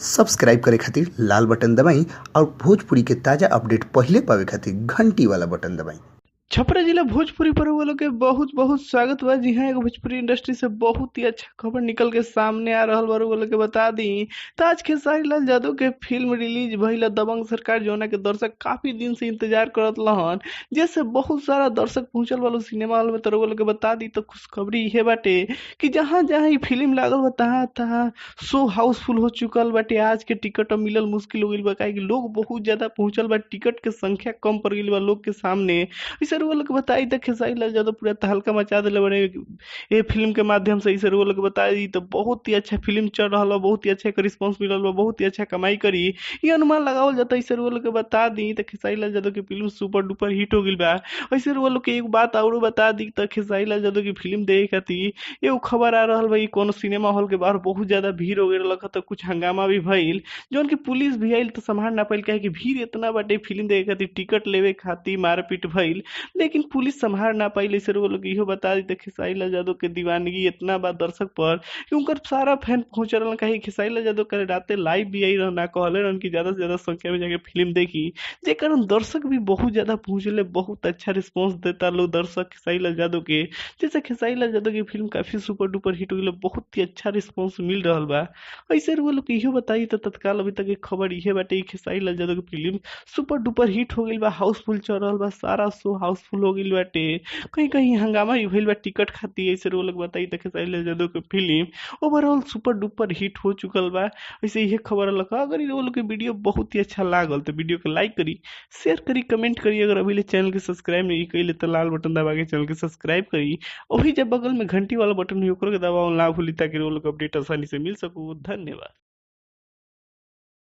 Subscribe करे खातिर लाल button दबाई और भोजपुरी के ताजा अपडेट पहिले पावे खातिर घंटी वाला बटन दबाई। छपरा जिला भोजपुरी पर वालों के बहुत बहुत स्वागत बा। जी हाँ, एगो भोजपुरी इंडस्ट्री से बहुत ही अच्छा खबर निकल के सामने आ रहल बारू वालों के बता दी। तो आज खेसारी लाल यादव के फिल्म रिलीज भइल दबंग सरकार, जोना के दर्शक काफी दिन से इंतजार करत लहन, जैसे बहुत सारा दर्शक पहुंचल वालों सिनेमा हॉल में। तो वालों के बता दी तो खुशखबरी ये बाटे कि जहाँ जहाँ ये फिल्म लागल बा तहाँ तहाँ शो हाउसफुल हो चुकल बाटे। आज के टिकट मिलल मुश्किल हो गइल बा, काहे कि लोग बहुत ज्यादा पहुंचल बा, टिकट के संख्या कम पड़ गइल बा लोग के सामने। इसे लोग बताई तो खेसारी लाल यादव पूरा तहलका मचा दिले बड़े ये फिल्म के माध्यम से। इसे लोग बताई तो बहुत ही अच्छा फिल्म चल रहा बा, बहुत ही अच्छा रिस्पांस मिलल बा, बहुत ही अच्छा कमाई करी ये अनुमान लगावल जाता। इसे लोग बता दी तो खेसारी लाल यादव की फिल्म सुपर डुपर हिट हो गई बा। ऐसे लोग के एक बात और बता दी तो खेसारी लाल यादव की फिल्म देखे खातिर एगो खबर आ रहा बा, कोनो सिनेमा हॉल के बाहर बहुत ज्यादा भीड़ हो गई तो कुछ हंगामा भी भइल, जौन की पुलिस भी आइल तो संभाल ना पाइल, काहे कि भीड़ इतना बाटे फिल्म देखे खातिर, टिकट लेवे खातिर मारपीट भइल, लेकिन पुलिस संभाल ना पाई। इसे वो लोग इहो बता दी खेसारी लाल यादव के दीवानगी इतना बा दर्शक पर कि उनकर सारा फैन पहुंच रहा। कहीं खेसारी लाल यादव कल राते लाइव भी आई रहना, कहले रहन कि ज्यादा से ज्यादा संख्या में जाके फिल्म देखी, जे कारण दर्शक भी बहुत ज्यादा पहुंचले, बहुत अच्छा रिस्पांस देता लोग दर्शक खेसारी लाल यादव के। जैसे खेसारी लाल यादव की फिल्म काफी सुपर डुपर हिट हो गई, बहुत ही अच्छा रिस्पांस मिल रहा बा। ऐसे वो लोग इहो बताई तो तत्काल अभी तक एक खबर इहे बाटे खेसारी लाल यादव की फिल्म सुपर डुपर हिट हो गई बा, हाउसफुल चल रहा बा, सारा शो हाउसफुल हो गई बाटे, कहीं कहीं हंगामा भी भइल बा टिकट खातिर। ऐसे लोग बताई तो खेसारी लाल यादव के film overall super duper hit हो चुकल बा। ऐसे ये खबर लगा। अगर ये लोग के वीडियो बहुत ही अच्छा लागल तो वीडियो को लाइक करी, शेयर करी, कमेंट करी। अगर अभी ले चैनल के सब्सक्राइब नहीं कइले तो लाल बटन दबा के चैनल के सब्सक्राइब करी, वही जब बगल में घंटी वाला बटन है ओकरो के दबाओ ना भूली, ताकि वो लोग अपडेट आसानी से मिल सको। धन्यवाद।